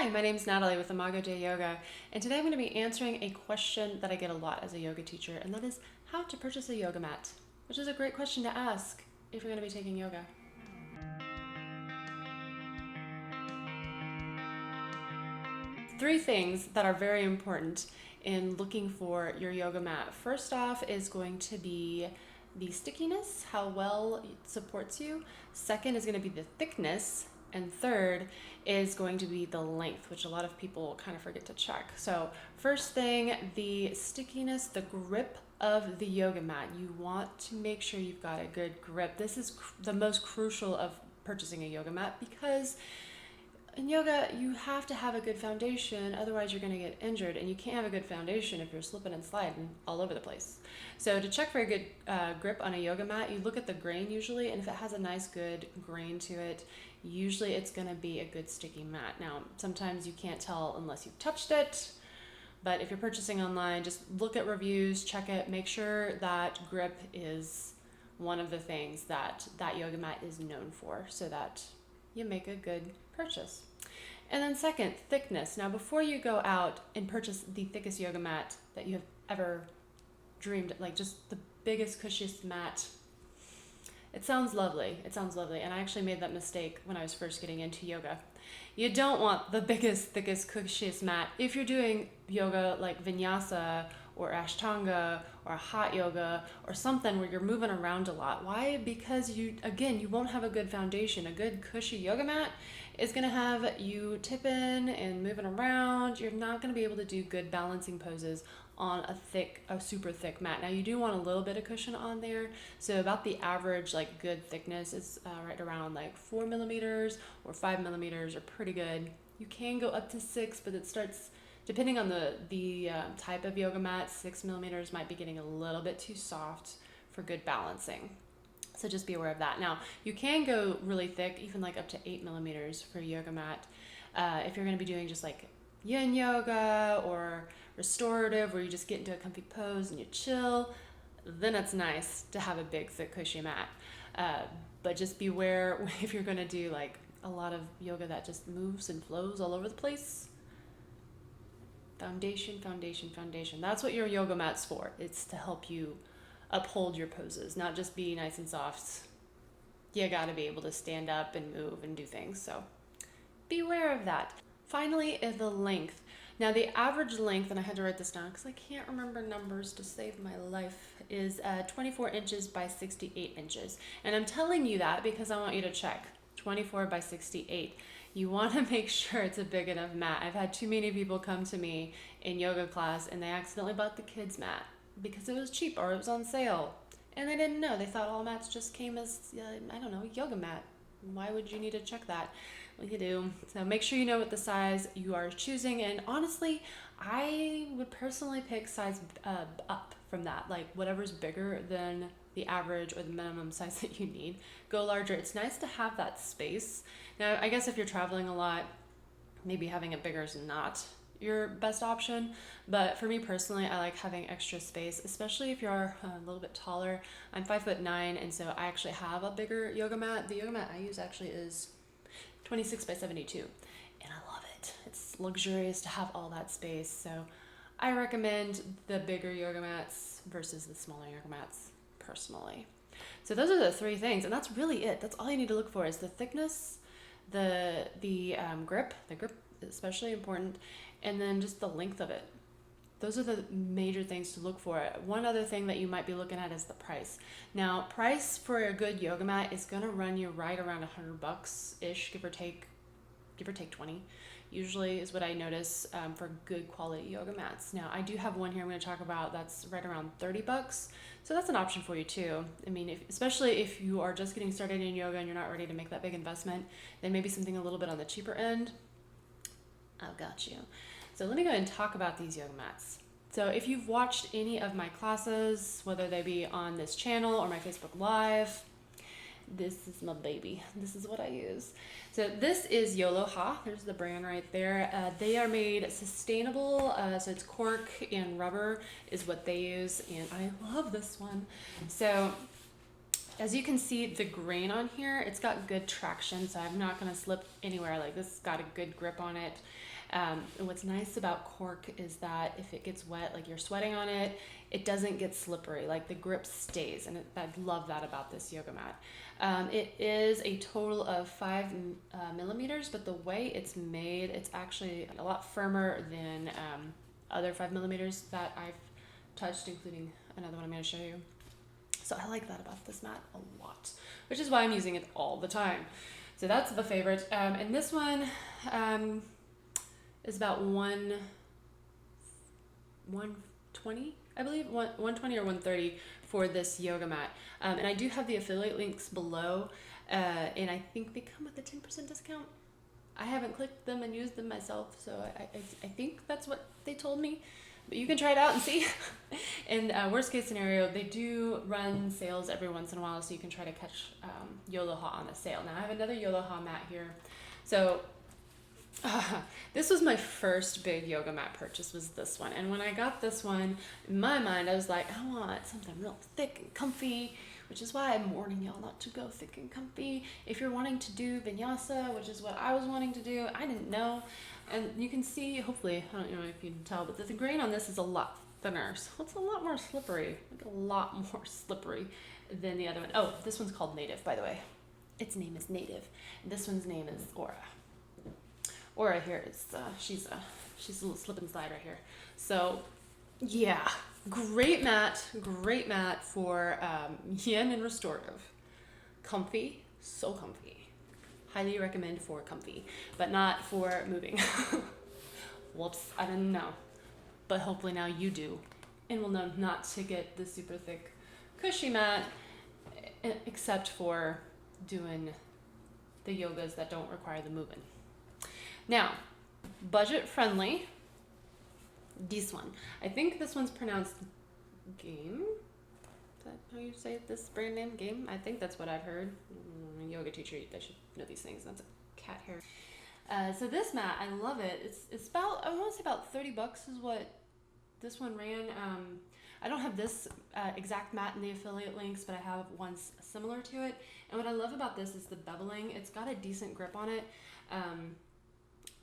Hi, my name is Natalie with Imago Day Yoga, and today I'm going to be answering a question that I get a lot as a yoga teacher, and that is how to purchase a yoga mat, which is a great question to ask if you're going to be taking yoga. Three things that are very important in looking for your yoga mat. First off is going to be the stickiness, how well it supports you. Second is going to be the thickness. And third is going to be the length, which a lot of people kind of forget to check. So first thing, the stickiness, the grip of the yoga mat. You want to make sure you've got a good grip. This is the most crucial of purchasing a yoga mat because in yoga, you have to have a good foundation, otherwise you're going to get injured, and you can't have a good foundation if you're slipping and sliding all over the place. So to check for a good grip on a yoga mat, you look at the grain usually, and if it has a nice good grain to it, usually it's going to be a good sticky mat. Now, sometimes you can't tell unless you've touched it, but if you're purchasing online, just look at reviews, check it, make sure that grip is one of the things that that yoga mat is known for so that you make a good purchase. And then second, thickness. Now before you go out and purchase the thickest yoga mat that you have ever dreamed, like just the biggest, cushiest mat, it sounds lovely. It sounds lovely. And I actually made that mistake when I was first getting into yoga. You don't want the biggest, thickest, cushiest mat if you're doing yoga like vinyasa or ashtanga or hot yoga or something where you're moving around a lot. Why? Because you won't have a good foundation. A good cushy yoga mat is going to have you tipping and moving around. You're not going to be able to do good balancing poses on a super thick mat. Now you do want a little bit of cushion on there. So about the average like good thickness is right around like 4 millimeters or 5 millimeters are pretty good. You can go up to 6, but it starts, depending on the type of yoga mat, 6 millimeters might be getting a little bit too soft for good balancing. So just be aware of that. Now, you can go really thick, even like up to 8 millimeters for a yoga mat. If you're going to be doing just like yin yoga or restorative, where you just get into a comfy pose and you chill, then it's nice to have a big, thick, cushy mat. But just beware if you're going to do like a lot of yoga that just moves and flows all over the place. Foundation, foundation, foundation. That's what your yoga mat's for. It's to help you uphold your poses, not just be nice and soft. You gotta be able to stand up and move and do things. So beware of that. Finally is the length. Now the average length, and I had to write this down because I can't remember numbers to save my life, is 24 inches by 68 inches. And I'm telling you that because I want you to check. 24 by 68. You want to make sure it's a big enough mat. I've had too many people come to me in yoga class and they accidentally bought the kids mat because it was cheap or it was on sale. And they didn't know. They thought all mats just came as, yoga mat. Why would you need to check that? Well, you do. So make sure you know what the size you are choosing. And honestly, I would personally pick size up from that. Like whatever's bigger than the average or the minimum size that you need. Go larger. It's nice to have that space. Now, I guess if you're traveling a lot, maybe having it bigger is not your best option, but for me personally, I like having extra space, especially if you're a little bit taller. I'm 5'9", and so I actually have a bigger yoga mat. The yoga mat I use actually is 26 by 72, and I love it. It's luxurious to have all that space, so I recommend the bigger yoga mats versus the smaller yoga mats personally. So those are the three things, and that's really it. That's all you need to look for is the thickness, the grip. The grip is especially important, and then just the length of it. Those are the major things to look for. One other thing that you might be looking at is the price. Now, price for a good yoga mat is going to run you right around $100-ish, give or take 20. Usually is what I notice for good quality yoga mats. Now, I do have one here I'm going to talk about that's right around $30. So that's an option for you too. I mean, especially if you are just getting started in yoga and you're not ready to make that big investment, then maybe something a little bit on the cheaper end. I've got you. So let me go ahead and talk about these yoga mats. So if you've watched any of my classes, whether they be on this channel or my Facebook Live, this is my baby. This is what I use. So this is Yoloha. There's the brand right there. They are made sustainable. So it's cork and rubber is what they use. And I love this one. So As you can see, the grain on here, it's got good traction, so I'm not gonna slip anywhere. Like, this has got a good grip on it. And what's nice about cork is that if it gets wet, like you're sweating on it, it doesn't get slippery. Like, the grip stays, and I love that about this yoga mat. It is a total of 5 millimeters, but the way it's made, it's actually a lot firmer than other 5 millimeters that I've touched, including another one I'm going to show you. So I like that about this mat a lot, which is why I'm using it all the time. So that's the favorite. And this one is about 120, I believe, 120 or 130 for this yoga mat. And I do have the affiliate links below, and I think they come with a 10% discount. I haven't clicked them and used them myself, so I think that's what they told me. But you can try it out and see. And worst case scenario, they do run sales every once in a while, so you can try to catch Yoloha on a sale. Now I have another Yoloha mat here. So this was my first big yoga mat purchase, was this one. And when I got this one, in my mind, I was like, I want something real thick and comfy, which is why I'm warning y'all not to go thick and comfy. If you're wanting to do vinyasa, which is what I was wanting to do, I didn't know. And you can see, hopefully, I don't know if you can tell, but the grain on this is a lot thinner. So it's a lot more slippery, like a lot more slippery than the other one. Oh, this one's called Native, by the way. Its name is Native. This one's name is Aura. Aura here is, she's a little slip and slide right here. So yeah, great mat for yin and restorative. Comfy, so comfy. Highly recommend for comfy, but not for moving. Whoops, I didn't know. But hopefully now you do, and will know not to get the super thick, cushy mat, except for doing the yogas that don't require the moving. Now, budget friendly, this one. I think this one's pronounced GAIAM. Is that how you say it, this brand name, GAIAM? I think that's what I've heard. Yoga teacher, I should know these things. That's a cat hair. So this mat, I love it. It's about, I want to say about $30 is what this one ran. I don't have this exact mat in the affiliate links, but I have one similar to it. And what I love about this is the beveling. It's got a decent grip on it.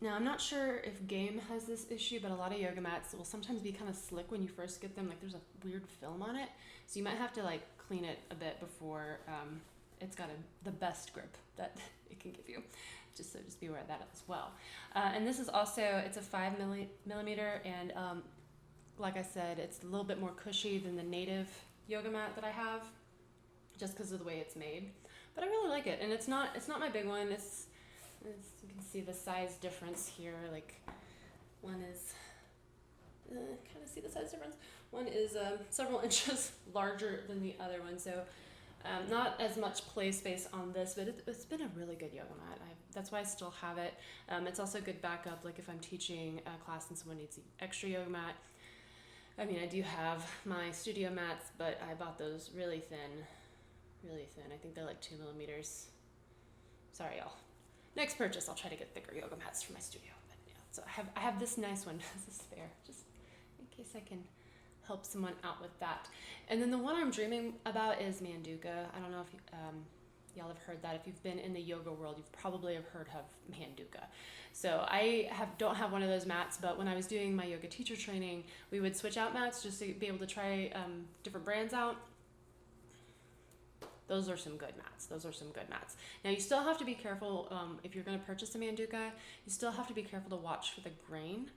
Now, I'm not sure if GAIAM has this issue, but a lot of yoga mats will sometimes be kind of slick when you first get them. Like, there's a weird film on it. So you might have to, like, clean it a bit before it's got the best grip that it can give you. So just be aware of that as well. And this is also, it's a 5 millimeter, and like I said, it's a little bit more cushy than the Native yoga mat that I have, just because of the way it's made. But I really like it, and it's not my big one. It's you can see the size difference here. Like, one is kind of see the size difference. One is several inches larger than the other one, so not as much play space on this, but it's been a really good yoga mat. That's why I still have it. It's also good backup, like if I'm teaching a class and someone needs an extra yoga mat. I mean, I do have my studio mats, but I bought those really thin. I think they're like 2 millimeters. Sorry, y'all. Next purchase, I'll try to get thicker yoga mats for my studio. But yeah, so I have this nice one. This is spare, just in case I can help someone out with that. And then the one I'm dreaming about is Manduka. I don't know if y'all have heard that. If you've been in the yoga world, you've probably have heard of Manduka. So I don't have one of those mats, but when I was doing my yoga teacher training, we would switch out mats just to be able to try different brands out. Those are some good mats. Now, you still have to be careful if you're going to purchase a Manduka. You still have to be careful to watch for the grain.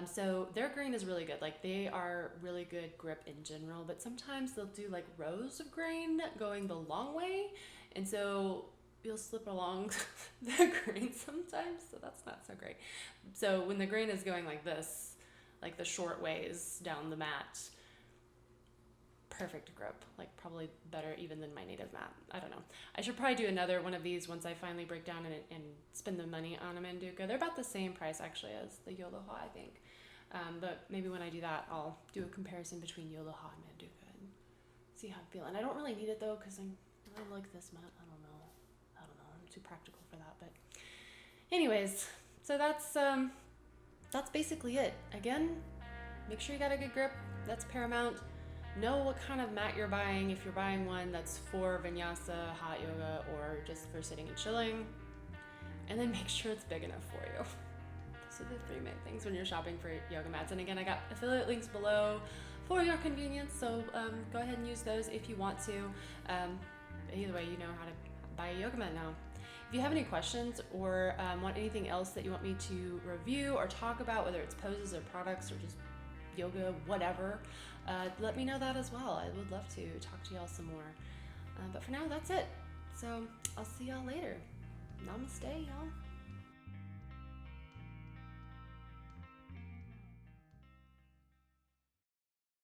So their grain is really good. Like, they are really good grip in general, but sometimes they'll do like rows of grain going the long way, and so you'll slip along the grain sometimes. So that's not so great. So when the grain is going like this, like the short ways down the mat, perfect grip, like probably better even than my Native mat. I don't know. I should probably do another one of these once I finally break down and spend the money on a Manduka. They're about the same price actually as the Yoloha, I think. But maybe when I do that, I'll do a comparison between Yoloha and Manduka and see how I feel. And I don't really need it though, because I like this mat. I don't know. I'm too practical for that. But anyways, so that's basically it. Again, make sure you got a good grip. That's paramount. know what kind of mat you're buying, if you're buying one that's for vinyasa, hot yoga, or just for sitting and chilling. And then make sure it's big enough for you. Those are the three main things when you're shopping for yoga mats. And again, I got affiliate links below for your convenience, so go ahead and use those if you want to. Either way, you know how to buy a yoga mat now. If you have any questions or want anything else that you want me to review or talk about, whether it's poses or products or just yoga, whatever, let me know that as well. I would love to talk to y'all some more. But for now, that's it. So I'll see y'all later. Namaste, y'all.